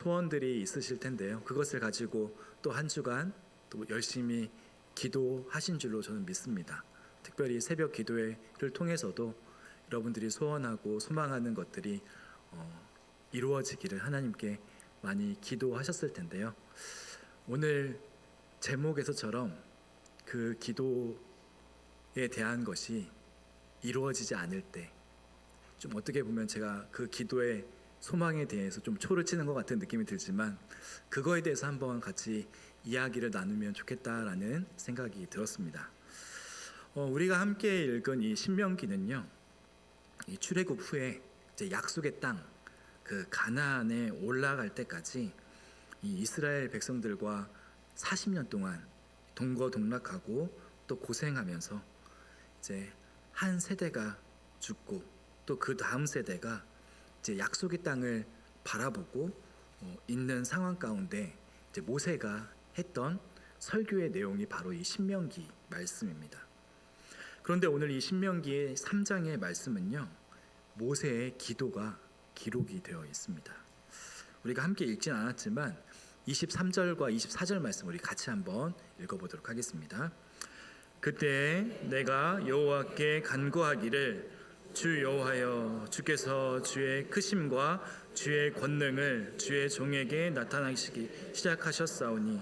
소원들이 있으실 텐데요. 그것을 가지고 또 한 주간 또 열심히 기도하신 줄로 저는 믿습니다. 특별히 새벽 기도회를 통해서도 여러분들이 소원하고 소망하는 것들이 이루어지기를 하나님께 많이 기도하셨을 텐데요. 오늘 제목에서처럼 그 기도에 대한 것이 이루어지지 않을 때 좀 어떻게 보면 제가 그 기도의 소망에 대해서 좀 초를 치는 것 같은 느낌이 들지만 그거에 대해서 한번 같이 이야기를 나누면 좋겠다라는 생각이 들었습니다. 우리가 함께 읽은 이 신명기는요, 이 출애굽 후에 이제 약속의 땅, 그 가나안에 올라갈 때까지 이 이스라엘 백성들과 40년 동안 동거동락하고 또 고생하면서 이제 한 세대가 죽고 또 그 다음 세대가 이제 약속의 땅을 바라보고 있는 상황 가운데 이제 모세가 했던 설교의 내용이 바로 이 신명기 말씀입니다. 그런데 오늘 이 신명기의 3장의 말씀은요, 모세의 기도가 기록이 되어 있습니다. 우리가 함께 읽진 않았지만 23절과 24절 말씀 우리 같이 한번 읽어보도록 하겠습니다. 그때 내가 여호와께 간구하기를 주 여호와여, 주께서 주의 크심과 주의 권능을 주의 종에게 나타나시기 시작하셨사오니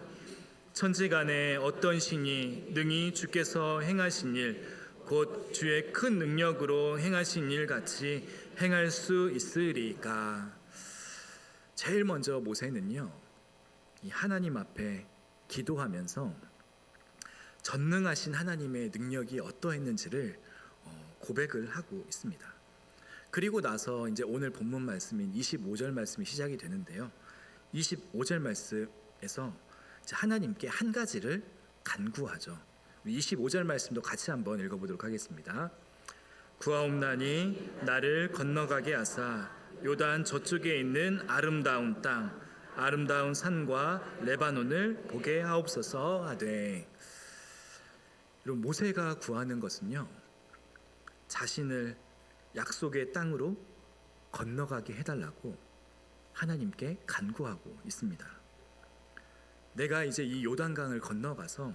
천지간에 어떤 신이 능히 주께서 행하신 일 곧 주의 큰 능력으로 행하신 일 같이 행할 수 있으리까. 제일 먼저 모세는요, 이 하나님 앞에 기도하면서 전능하신 하나님의 능력이 어떠했는지를 고백을 하고 있습니다. 그리고 나서 이제 오늘 본문 말씀인 25절 말씀이 시작이 되는데요. 25절 말씀에서 하나님께 한 가지를 간구하죠. 25절 말씀도 같이 한번 읽어보도록 하겠습니다. 구하옵나니 나를 건너가게 하사 요단 저쪽에 있는 아름다운 땅, 아름다운 산과 레바논을 보게 하옵소서 하되. 여러분, 모세가 구하는 것은요, 자신을 약속의 땅으로 건너가게 해달라고 하나님께 간구하고 있습니다. 내가 이제 이 요단강을 건너가서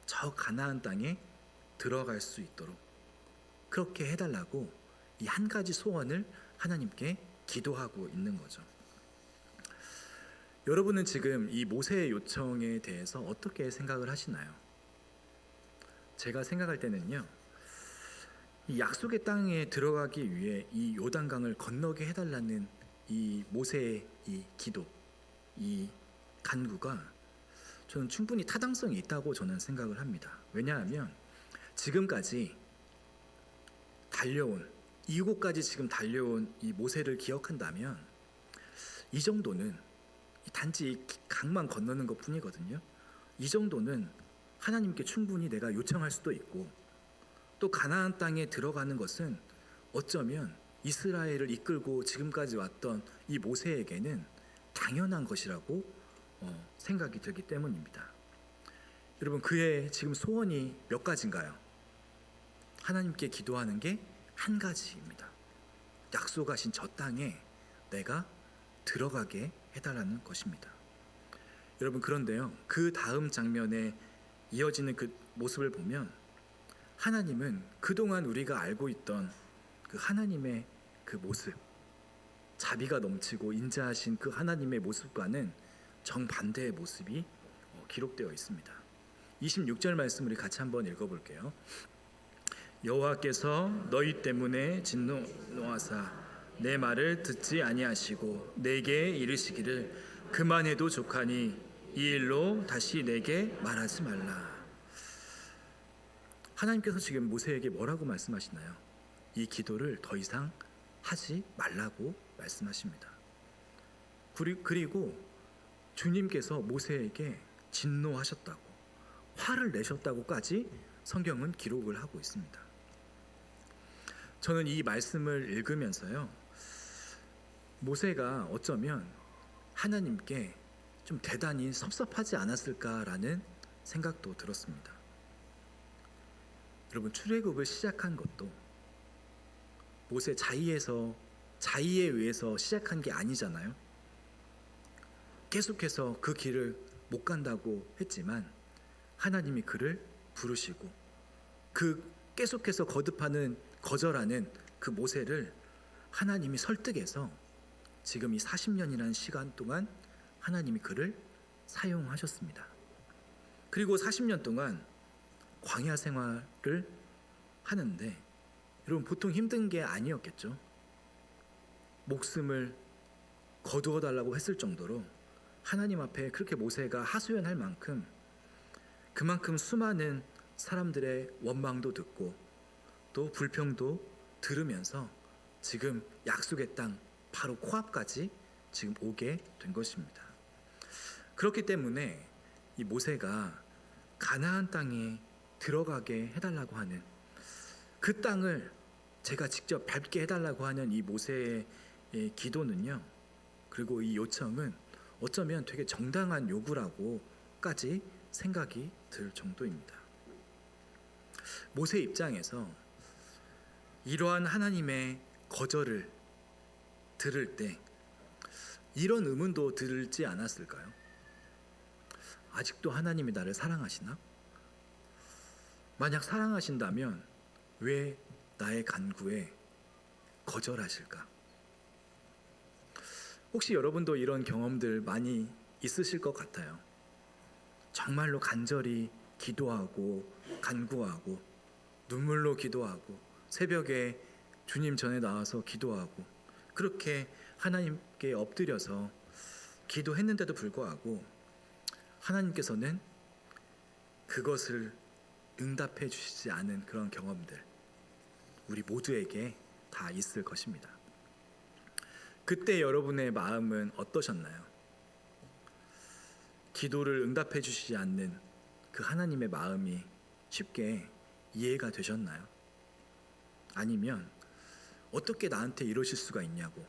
저 가나안 땅에 들어갈 수 있도록 그렇게 해달라고 이 한 가지 소원을 하나님께 기도하고 있는 거죠. 여러분은 지금 이 모세의 요청에 대해서 어떻게 생각을 하시나요? 제가 생각할 때는요, 이 약속의 땅에 들어가기 위해 이 요단강을 건너게 해달라는 이 모세의 이 기도, 이 간구가 저는 충분히 타당성이 있다고 저는 생각을 합니다. 왜냐하면 지금까지 달려온, 이곳까지 지금 달려온 이 모세를 기억한다면 이 정도는 단지 이 강만 건너는 것 뿐이거든요. 이 정도는 하나님께 충분히 내가 요청할 수도 있고, 또 가나안 땅에 들어가는 것은 어쩌면 이스라엘을 이끌고 지금까지 왔던 이 모세에게는 당연한 것이라고 생각이 들기 때문입니다. 여러분, 그의 지금 소원이 몇 가지인가요? 하나님께 기도하는 게 한 가지입니다. 약속하신 저 땅에 내가 들어가게 해달라는 것입니다. 여러분, 그런데요, 그 다음 장면에 이어지는 그 모습을 보면 하나님은 그동안 우리가 알고 있던 그 하나님의 그 모습, 자비가 넘치고 인자하신 그 하나님의 모습과는 정반대의 모습이 기록되어 있습니다. 26절 말씀 우리 같이 한번 읽어볼게요. 여호와께서 너희 때문에 진노하사 내 말을 듣지 아니하시고 내게 이르시기를 그만해도 족하니 이 일로 다시 내게 말하지 말라. 하나님께서 지금 모세에게 뭐라고 말씀하시나요? 이 기도를 더 이상 하지 말라고 말씀하십니다. 그리고 주님께서 모세에게 진노하셨다고, 화를 내셨다고까지 성경은 기록을 하고 있습니다. 저는 이 말씀을 읽으면서요, 모세가 어쩌면 하나님께 좀 대단히 섭섭하지 않았을까라는 생각도 들었습니다. 여러분, 출애굽을 시작한 것도 모세 자의에 의해서 시작한 게 아니잖아요. 계속해서 그 길을 못 간다고 했지만 하나님이 그를 부르시고 그 계속해서 거절하는 그 모세를 하나님이 설득해서 지금 이 40년이라는 시간 동안 하나님이 그를 사용하셨습니다. 그리고 40년 동안 광야 생활을 하는데 여러분 보통 힘든 게 아니었겠죠. 목숨을 거두어 달라고 했을 정도로 하나님 앞에 그렇게 모세가 하소연할 만큼 그만큼 수많은 사람들의 원망도 듣고 또 불평도 들으면서 지금 약속의 땅 바로 코앞까지 지금 오게 된 것입니다. 그렇기 때문에 이 모세가 가나안 땅에 들어가게 해달라고 하는 그 땅을 제가 직접 밟게 해달라고 하는 이 모세의 기도는요, 그리고 이 요청은 어쩌면 되게 정당한 요구라고까지 생각이 들 정도입니다. 모세 입장에서 이러한 하나님의 거절을 들을 때 이런 의문도 들지 않았을까요? 아직도 하나님이 나를 사랑하시나? 만약 사랑하신다면 왜 나의 간구에 거절하실까? 혹시 여러분도 이런 경험들 많이 있으실 것 같아요. 정말로 간절히 기도하고 간구하고 눈물로 기도하고 새벽에 주님 전에 나와서 기도하고 그렇게 하나님께 엎드려서 기도했는데도 불구하고 하나님께서는 그것을 응답해 주시지 않은 그런 경험들 우리 모두에게 다 있을 것입니다. 그때 여러분의 마음은 어떠셨나요? 기도를 응답해 주시지 않는 그 하나님의 마음이 쉽게 이해가 되셨나요? 아니면 어떻게 나한테 이러실 수가 있냐고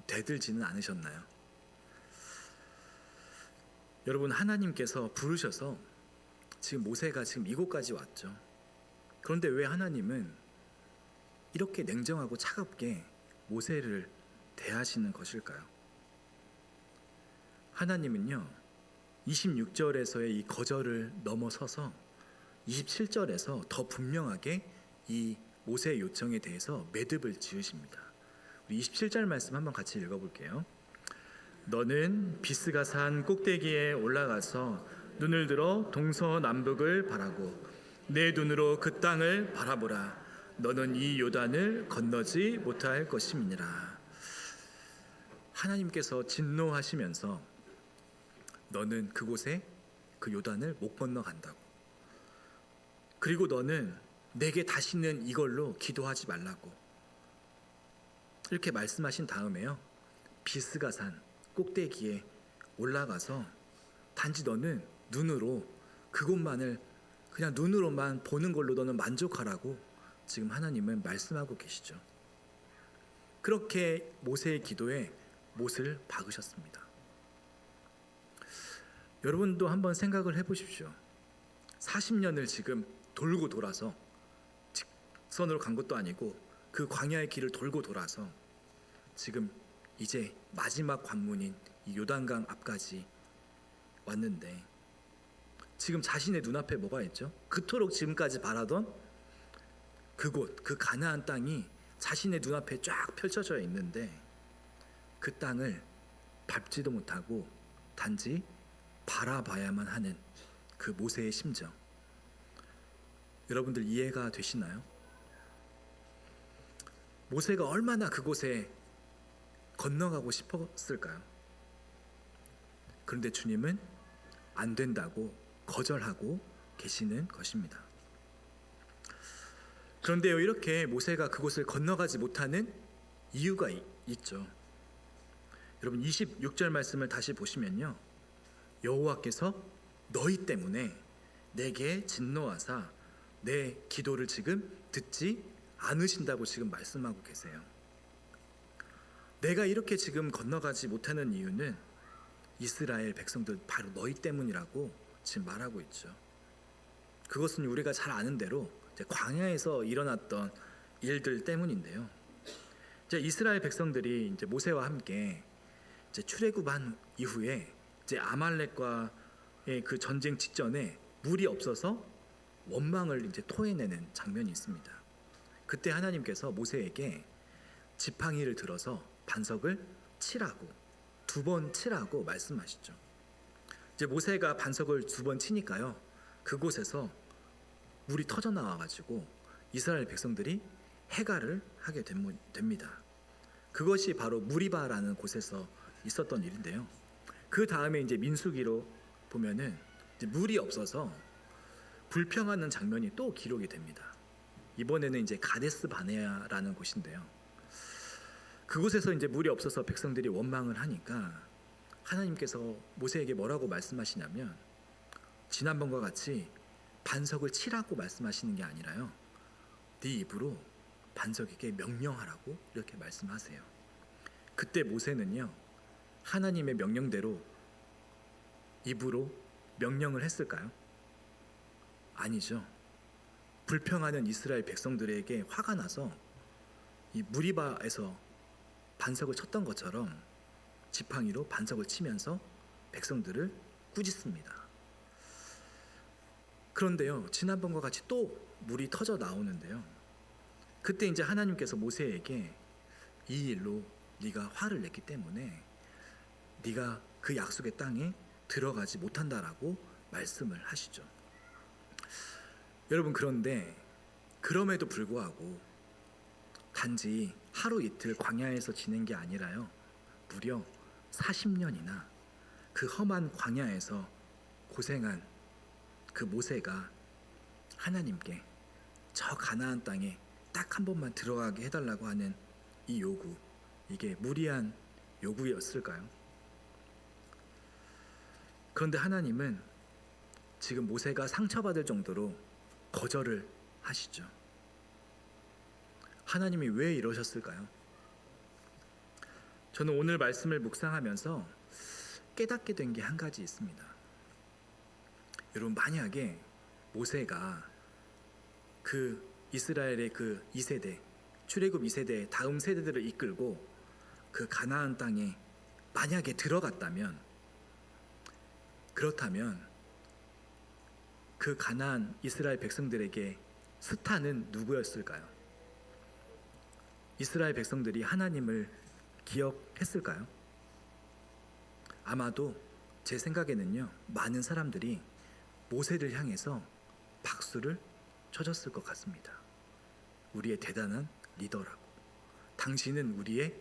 대들지는 않으셨나요? 여러분, 하나님께서 부르셔서 지금 모세가 지금 이곳까지 왔죠. 그런데 왜 하나님은 이렇게 냉정하고 차갑게 모세를 대하시는 것일까요? 하나님은요 26절에서의 이 거절을 넘어서서 27절에서 더 분명하게 이 모세의 요청에 대해서 매듭을 지으십니다. 우리 27절 말씀 한번 같이 읽어볼게요. 너는 비스가 산 꼭대기에 올라가서 눈을 들어 동서남북을 바라고 내 눈으로 그 땅을 바라보라. 너는 이 요단을 건너지 못할 것임이니라. 하나님께서 진노하시면서 너는 그곳에 그 요단을 못 건너간다고. 그리고 너는 내게 다시는 이걸로 기도하지 말라고 이렇게 말씀하신 다음에요 비스가 산 꼭대기에 올라가서 단지 너는 눈으로 그곳만을 그냥 눈으로만 보는 걸로 너는 만족하라고 지금 하나님은 말씀하고 계시죠. 그렇게 모세의 기도에 못을 박으셨습니다. 여러분도 한번 생각을 해보십시오. 40년을 지금 돌고 돌아서 직선으로 간 것도 아니고 그 광야의 길을 돌고 돌아서 지금 이제 마지막 관문인 이 요단강 앞까지 왔는데 지금 자신의 눈앞에 뭐가 있죠? 그토록 지금까지 바라던 그곳, 그 가나안 땅이 자신의 눈앞에 쫙 펼쳐져 있는데 그 땅을 밟지도 못하고 단지 바라봐야만 하는 그 모세의 심정, 여러분들 이해가 되시나요? 모세가 얼마나 그곳에 건너가고 싶었을까요? 그런데 주님은 안 된다고 거절하고 계시는 것입니다. 그런데요, 이렇게 모세가 그곳을 건너가지 못하는 이유가 있죠. 여러분 26절 말씀을 다시 보시면요, 여호와께서 너희 때문에 내게 진노하사 내 기도를 지금 듣지 않으신다고 지금 말씀하고 계세요. 내가 이렇게 지금 건너가지 못하는 이유는 이스라엘 백성들 바로 너희 때문이라고 지금 말하고 있죠. 그것은 우리가 잘 아는 대로 이제 광야에서 일어났던 일들 때문인데요. 이제 이스라엘 백성들이 이제 모세와 함께 이제 출애굽한 이후에 이제 아말렉과의 그 전쟁 직전에 물이 없어서 원망을 이제 토해내는 장면이 있습니다. 그때 하나님께서 모세에게 지팡이를 들어서 반석을 치라고, 2번 치라고 말씀하시죠. 이제 모세가 반석을 2번 치니까요, 그곳에서 물이 터져 나와가지고 이스라엘 백성들이 해갈을 하게 됩니다. 그것이 바로 무리바라는 곳에서 있었던 일인데요. 그 다음에 이제 민수기로 보면은 이제 물이 없어서 불평하는 장면이 또 기록이 됩니다. 이번에는 이제 가데스 바네아라는 곳인데요. 그곳에서 이제 물이 없어서 백성들이 원망을 하니까 하나님께서 모세에게 뭐라고 말씀하시냐면, 지난번과 같이 반석을 치라고 말씀하시는 게 아니라요, 네 입으로 반석에게 명령하라고 이렇게 말씀하세요. 그때 모세는요, 하나님의 명령대로 입으로 명령을 했을까요? 아니죠. 불평하는 이스라엘 백성들에게 화가 나서 이 무리바에서 반석을 쳤던 것처럼 지팡이로 반석을 치면서 백성들을 꾸짖습니다. 그런데요, 지난번과 같이 또 물이 터져 나오는데요, 그때 이제 하나님께서 모세에게 이 일로 네가 화를 냈기 때문에 네가 그 약속의 땅에 들어가지 못한다라고 말씀을 하시죠. 여러분, 그런데 그럼에도 불구하고 단지 하루 이틀 광야에서 지낸 게 아니라요, 무려 40년이나 그 험한 광야에서 고생한 그 모세가 하나님께 저 가나안 땅에 딱 한 번만 들어가게 해달라고 하는 이 요구, 이게 무리한 요구였을까요? 그런데 하나님은 지금 모세가 상처받을 정도로 거절을 하시죠. 하나님이 왜 이러셨을까요? 저는 오늘 말씀을 묵상하면서 깨닫게 된 게 한 가지 있습니다. 여러분, 만약에 모세가 그 이스라엘의 그 2세대, 출애굽 2세대 다음 세대들을 이끌고 그 가나안 땅에 만약에 들어갔다면, 그렇다면 그 가나안 이스라엘 백성들에게 스타는 누구였을까요? 이스라엘 백성들이 하나님을 기억했을까요? 아마도 제 생각에는요, 많은 사람들이 모세를 향해서 박수를 쳐줬을 것 같습니다. 우리의 대단한 리더라고, 당신은 우리의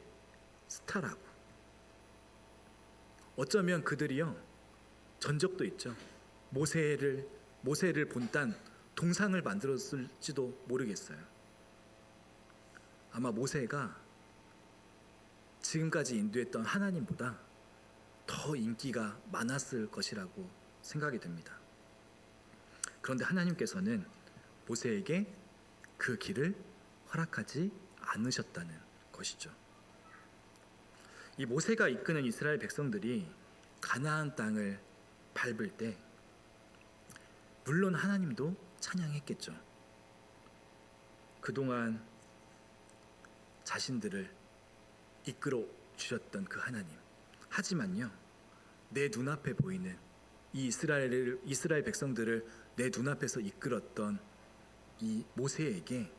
스타라고. 어쩌면 그들이요, 전적도 있죠. 모세를 본딴 동상을 만들었을지도 모르겠어요. 아마 모세가 지금까지 인도했던 하나님보다 더 인기가 많았을 것이라고 생각이 됩니다. 그런데 하나님께서는 모세에게 그 길을 허락하지 않으셨다는 것이죠. 이 모세가 이끄는 이스라엘 백성들이 가나안 땅을 밟을 때 물론 하나님도 찬양했겠죠. 그동안 자신들을 이끌어 주셨던 그 하나님. 하지만요, 내 눈앞에 보이는 이 이스라엘 백성들을 내 눈앞에서 이끌었던 이 모세에게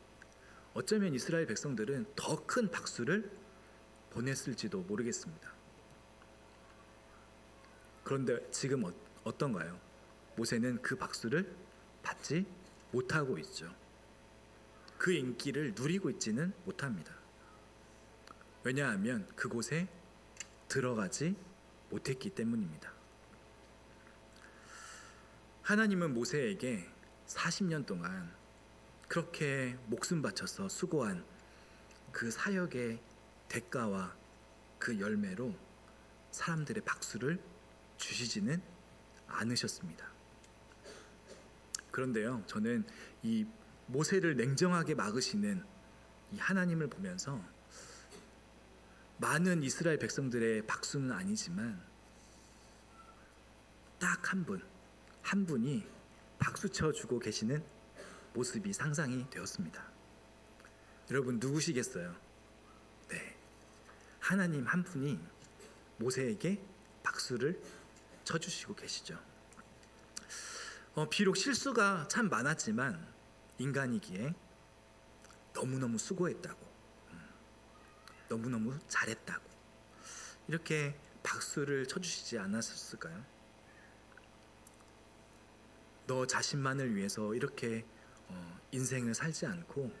어쩌면 이스라엘 백성들은 더 큰 박수를 보냈을지도 모르겠습니다. 그런데 지금 어떤가요? 모세는 그 박수를 받지 못하고 있죠. 그 인기를 누리고 있지는 못합니다. 왜냐하면 그곳에 들어가지 못했기 때문입니다. 하나님은 모세에게 40년 동안 그렇게 목숨 바쳐서 수고한 그 사역의 대가와 그 열매로 사람들의 박수를 주시지는 않으셨습니다. 그런데요, 저는 이 모세를 냉정하게 막으시는 이 하나님을 보면서 많은 이스라엘 백성들의 박수는 아니지만 딱 한 분이 박수 쳐주고 계시는 모습이 상상이 되었습니다. 여러분, 누구시겠어요? 네, 하나님 한 분이 모세에게 박수를 쳐주시고 계시죠. 비록 실수가 참 많았지만 인간이기에 너무너무 수고했다고, 너무너무 잘했다고 이렇게 박수를 쳐주시지 않았을까요? 너 자신만을 위해서 이렇게 인생을 살지 않고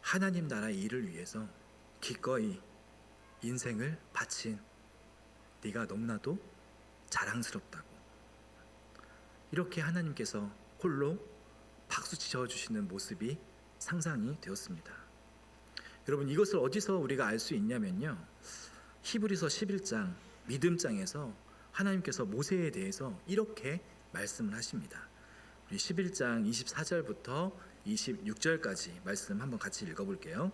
하나님 나라의 일을 위해서 기꺼이 인생을 바친 네가 너무나도 자랑스럽다고, 이렇게 하나님께서 홀로 박수 치셔주시는 모습이 상상이 되었습니다. 여러분, 이것을 어디서 우리가 알 수 있냐면요, 히브리서 11장 믿음장에서 하나님께서 모세에 대해서 이렇게 말씀을 하십니다. 우리 11장 24절부터 26절까지 말씀 한번 같이 읽어볼게요.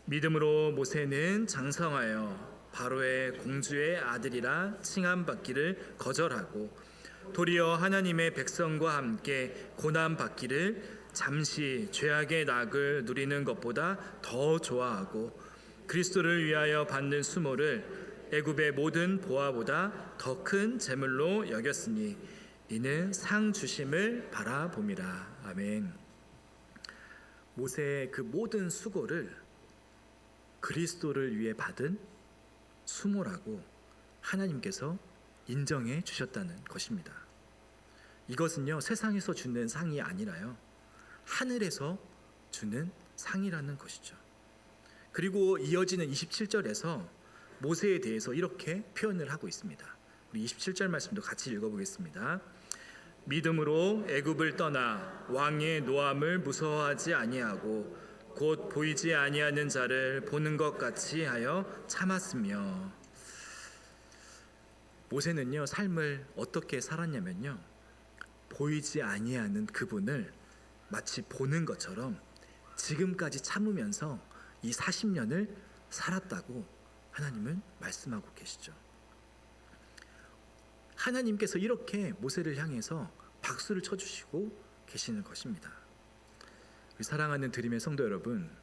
믿음으로 모세는 장성하여 바로의 공주의 아들이라 칭함받기를 거절하고 도리어 하나님의 백성과 함께 고난받기를 잠시 죄악의 낙을 누리는 것보다 더 좋아하고 그리스도를 위하여 받는 수모를 애굽의 모든 보화보다 더 큰 재물로 여겼으니 이는 상 주심을 바라봄이라. 아멘. 모세의 그 모든 수고를 그리스도를 위해 받은 수모라고 하나님께서 인정해 주셨다는 것입니다. 이것은요, 세상에서 주는 상이 아니라요, 하늘에서 주는 상이라는 것이죠. 그리고 이어지는 27절에서 모세에 대해서 이렇게 표현을 하고 있습니다. 우리 27절 말씀도 같이 읽어보겠습니다. 믿음으로 애굽을 떠나 왕의 노함을 무서워하지 아니하고 곧 보이지 아니하는 자를 보는 것 같이 하여 참았으며. 모세는요, 삶을 어떻게 살았냐면요, 보이지 아니하는 그분을 마치 보는 것처럼 지금까지 참으면서 이 40년을 살았다고 하나님은 말씀하고 계시죠. 하나님께서 이렇게 모세를 향해서 박수를 쳐주시고 계시는 것입니다. 우리 사랑하는 드림의 성도 여러분,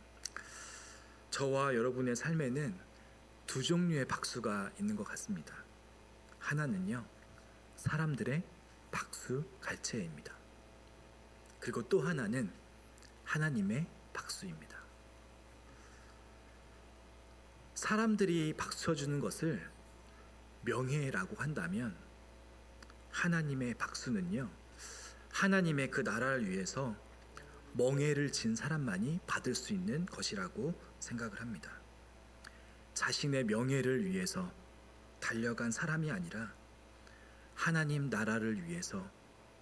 저와 여러분의 삶에는 두 종류의 박수가 있는 것 같습니다. 하나는요, 사람들의 박수 갈채입니다. 그리고 또 하나는 하나님의 박수입니다. 사람들이 박수 쳐주는 것을 명예라고 한다면 하나님의 박수는요, 하나님의 그 나라를 위해서 멍에를 진 사람만이 받을 수 있는 것이라고 생각을 합니다. 자신의 명예를 위해서 달려간 사람이 아니라 하나님 나라를 위해서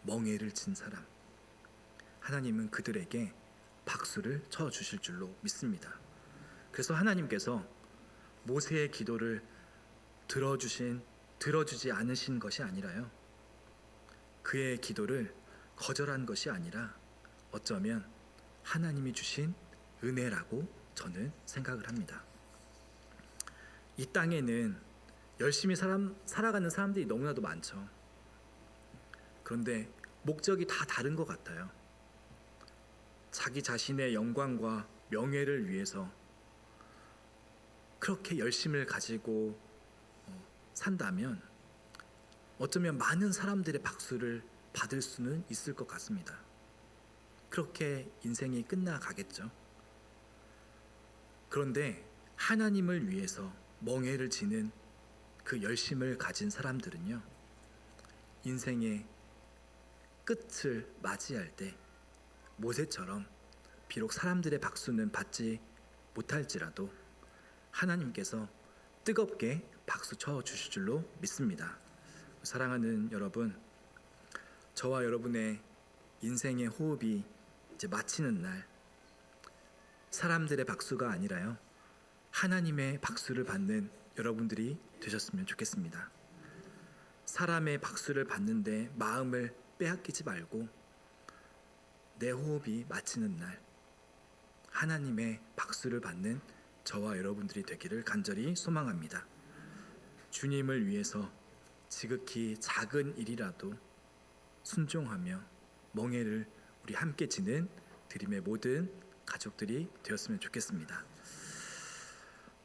멍에를 진 사람, 하나님은 그들에게 박수를 쳐주실 줄로 믿습니다. 그래서 하나님께서 모세의 기도를 들어주지 않으신 것이 아니라요, 그의 기도를 거절한 것이 아니라 어쩌면 하나님이 주신 은혜라고 저는 생각을 합니다. 이 땅에는 열심히 살아가는 사람들이 너무나도 많죠. 그런데 목적이 다 다른 것 같아요. 자기 자신의 영광과 명예를 위해서 그렇게 열심을 가지고 산다면 어쩌면 많은 사람들의 박수를 받을 수는 있을 것 같습니다. 그렇게 인생이 끝나가겠죠. 그런데 하나님을 위해서 멍에를 지는 그 열심을 가진 사람들은요, 인생의 끝을 맞이할 때 모세처럼 비록 사람들의 박수는 받지 못할지라도 하나님께서 뜨겁게 박수 쳐 주실 줄로 믿습니다. 사랑하는 여러분, 저와 여러분의 인생의 호흡이 이제 마치는 날, 사람들의 박수가 아니라요, 하나님의 박수를 받는 여러분들이 되셨으면 좋겠습니다. 사람의 박수를 받는데 마음을 빼앗기지 말고 내 호흡이 마치는 날 하나님의 박수를 받는 저와 여러분들이 되기를 간절히 소망합니다. 주님을 위해서 지극히 작은 일이라도 순종하며 멍에를 우리 함께 지는 드림의 모든 가족들이 되었으면 좋겠습니다.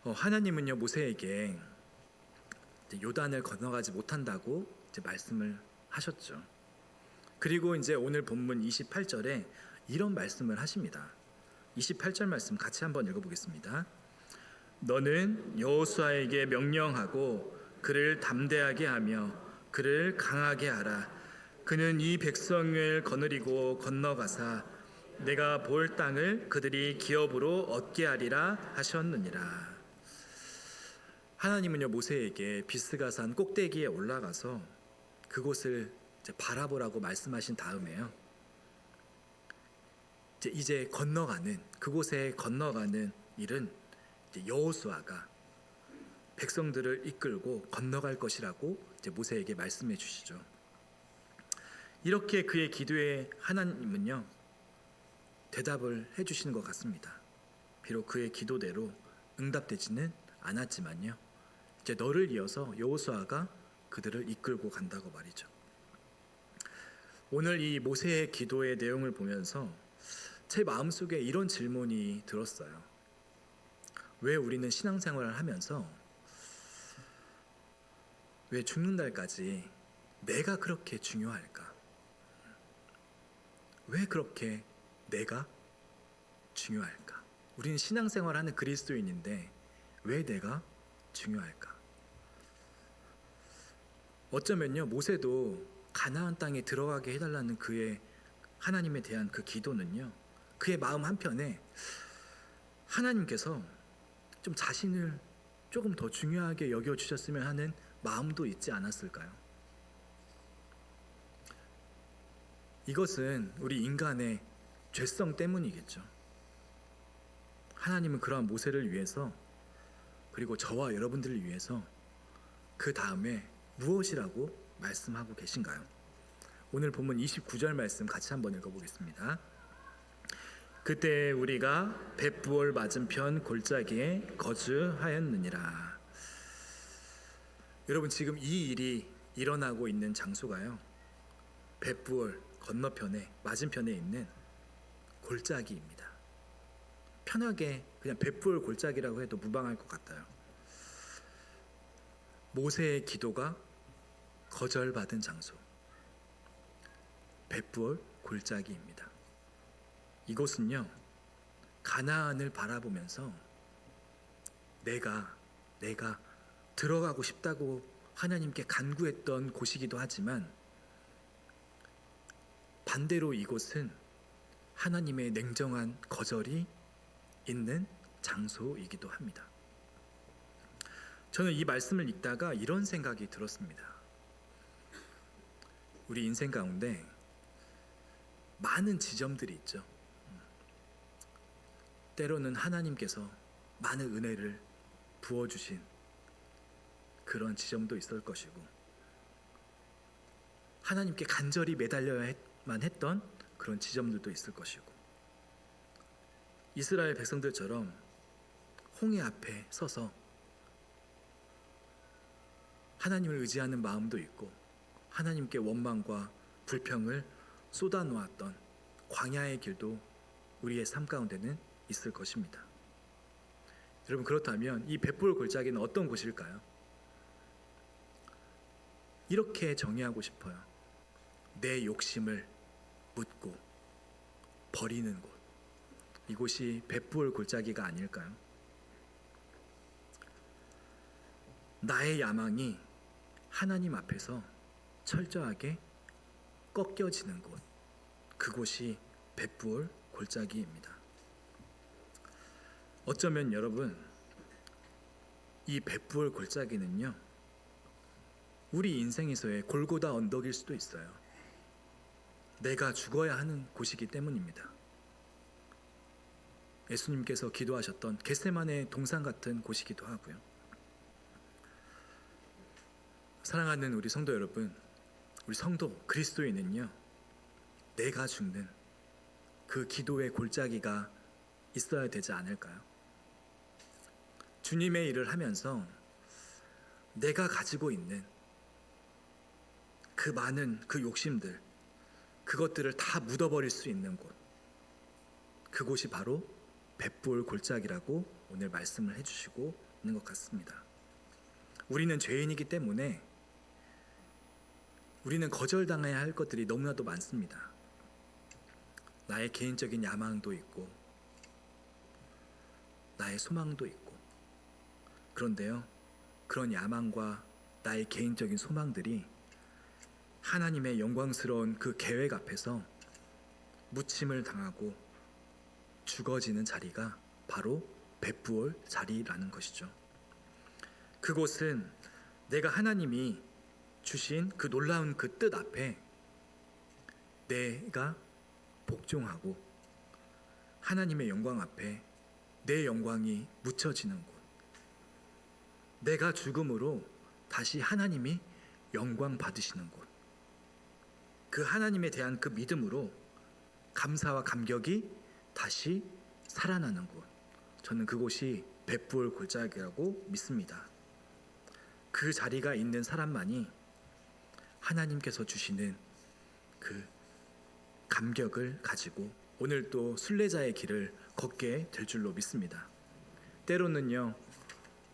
하나님은요, 모세에게 이제 요단을 건너가지 못한다고 이제 말씀을 하셨죠. 그리고 이제 오늘 본문 28절에 이런 말씀을 하십니다. 28절 말씀 같이 한번 읽어보겠습니다. 너는 여호수아에게 명령하고 그를 담대하게 하며 그를 강하게 하라. 그는 이 백성을 거느리고 건너가사 내가 볼 땅을 그들이 기업으로 얻게 하리라 하셨느니라. 하나님은요 모세에게 비스가산 꼭대기에 올라가서 그곳을 이제 바라보라고 말씀하신 다음에요. 이제 건너가는 그곳에 건너가는 일은 이제 여호수아가 백성들을 이끌고 건너갈 것이라고 이제 모세에게 말씀해 주시죠. 이렇게 그의 기도에 하나님은요 대답을 해 주시는 것 같습니다. 비록 그의 기도대로 응답되지는 않았지만요. 이제 너를 이어서 여호수아가 그들을 이끌고 간다고 말이죠. 오늘 이 모세의 기도의 내용을 보면서 제 마음속에 이런 질문이 들었어요. 왜 우리는 신앙생활을 하면서 왜 죽는 날까지 내가 그렇게 중요할까? 왜 그렇게 내가 중요할까? 우리는 신앙생활하는 그리스도인인데 왜 내가 중요할까? 어쩌면요 모세도 가나안 땅에 들어가게 해달라는 그의 하나님에 대한 그 기도는요 그의 마음 한편에 하나님께서 좀 자신을 조금 더 중요하게 여겨주셨으면 하는 마음도 있지 않았을까요? 이것은 우리 인간의 죄성 때문이겠죠. 하나님은 그러한 모세를 위해서 그리고 저와 여러분들을 위해서 그 다음에 무엇이라고 말씀하고 계신가요? 오늘 본문 29절 말씀 같이 한번 읽어보겠습니다. 그때 우리가 벳부올 맞은편 골짜기에 거주하였느니라. 여러분 지금 이 일이 일어나고 있는 장소가요 벳부올 건너편에 맞은편에 있는 골짜기입니다. 편하게 그냥 벳부올 골짜기라고 해도 무방할 것 같아요. 모세의 기도가 거절받은 장소 벳부올 골짜기입니다. 이곳은요 가나안을 바라보면서 내가 들어가고 싶다고 하나님께 간구했던 곳이기도 하지만 반대로 이곳은 하나님의 냉정한 거절이 있는 장소이기도 합니다. 저는 이 말씀을 읽다가 이런 생각이 들었습니다. 우리 인생 가운데 많은 지점들이 있죠. 때로는 하나님께서 많은 은혜를 부어주신 그런 지점도 있을 것이고 하나님께 간절히 매달려야만 했던 그런 지점들도 있을 것이고 이스라엘 백성들처럼 홍해 앞에 서서 하나님을 의지하는 마음도 있고 하나님께 원망과 불평을 쏟아놓았던 광야의 길도 우리의 삶 가운데는 있을 것입니다. 여러분 그렇다면 이 벳부올 골짜기는 어떤 곳일까요? 이렇게 정의하고 싶어요. 내 욕심을 묻고 버리는 곳. 이곳이 벳부올 골짜기가 아닐까요? 나의 야망이 하나님 앞에서 철저하게 꺾여지는 곳. 그곳이 벳부올 골짜기입니다. 어쩌면 여러분 이 벳부올 골짜기는요 우리 인생에서의 골고다 언덕일 수도 있어요. 내가 죽어야 하는 곳이기 때문입니다. 예수님께서 기도하셨던 겟세마네 동산 같은 곳이기도 하고요. 사랑하는 우리 성도 여러분, 우리 성도 그리스도인은요 내가 죽는 그 기도의 골짜기가 있어야 되지 않을까요? 주님의 일을 하면서 내가 가지고 있는 그 많은 그 욕심들, 그것들을 다 묻어버릴 수 있는 곳, 그곳이 바로 벳부올 골짜기라고 오늘 말씀을 해주시고 있는 것 같습니다. 우리는 죄인이기 때문에 우리는 거절당해야 할 것들이 너무나도 많습니다. 나의 개인적인 야망도 있고 나의 소망도 있고, 그런데요, 그런 야망과 나의 개인적인 소망들이 하나님의 영광스러운 그 계획 앞에서 묻힘을 당하고 죽어지는 자리가 바로 벳부올 자리라는 것이죠. 그곳은 내가 하나님이 주신 그 놀라운 그 뜻 앞에 내가 복종하고 하나님의 영광 앞에 내 영광이 묻혀지는 곳, 내가 죽음으로 다시 하나님이 영광 받으시는 곳, 그 하나님에 대한 그 믿음으로 감사와 감격이 다시 살아나는 곳, 저는 그곳이 벳부올 골짜기라고 믿습니다. 그 자리가 있는 사람만이 하나님께서 주시는 그 감격을 가지고 오늘 또 순례자의 길을 걷게 될 줄로 믿습니다. 때로는요,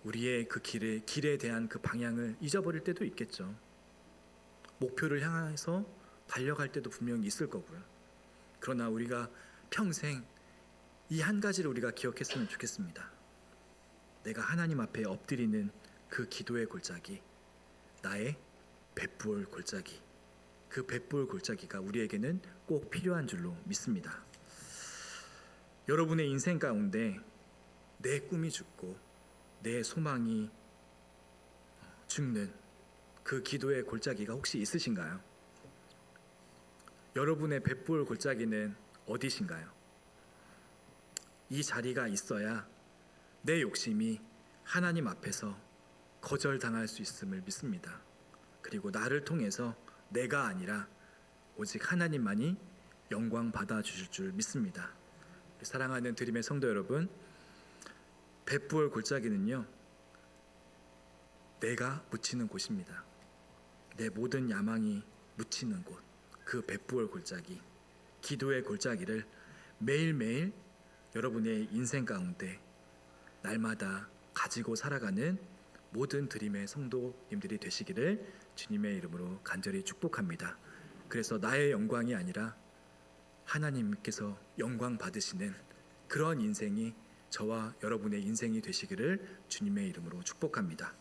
우리의 그 길에 대한 그 방향을 잊어버릴 때도 있겠죠. 목표를 향해서 달려갈 때도 분명히 있을 거고요. 그러나 우리가 평생 이 한 가지를 우리가 기억했으면 좋겠습니다. 내가 하나님 앞에 엎드리는 그 기도의 골짜기, 나의 벳부올 골짜기, 그 벳부올 골짜기가 우리에게는 꼭 필요한 줄로 믿습니다. 여러분의 인생 가운데 내 꿈이 죽고 내 소망이 죽는 그 기도의 골짜기가 혹시 있으신가요? 여러분의 벳부올 골짜기는 어디신가요? 이 자리가 있어야 내 욕심이 하나님 앞에서 거절당할 수 있음을 믿습니다. 그리고 나를 통해서 내가 아니라 오직 하나님만이 영광 받아 주실 줄 믿습니다. 사랑하는 드림의 성도 여러분, 벳부올 골짜기는요, 내가 묻히는 곳입니다. 내 모든 야망이 묻히는 곳, 그 벳부올 골짜기, 기도의 골짜기를 매일매일 여러분의 인생 가운데 날마다 가지고 살아가는 모든 드림의 성도님들이 되시기를 주님의 이름으로 간절히 축복합니다. 그래서 나의 영광이 아니라 하나님께서 영광 받으시는 그런 인생이 저와 여러분의 인생이 되시기를 주님의 이름으로 축복합니다.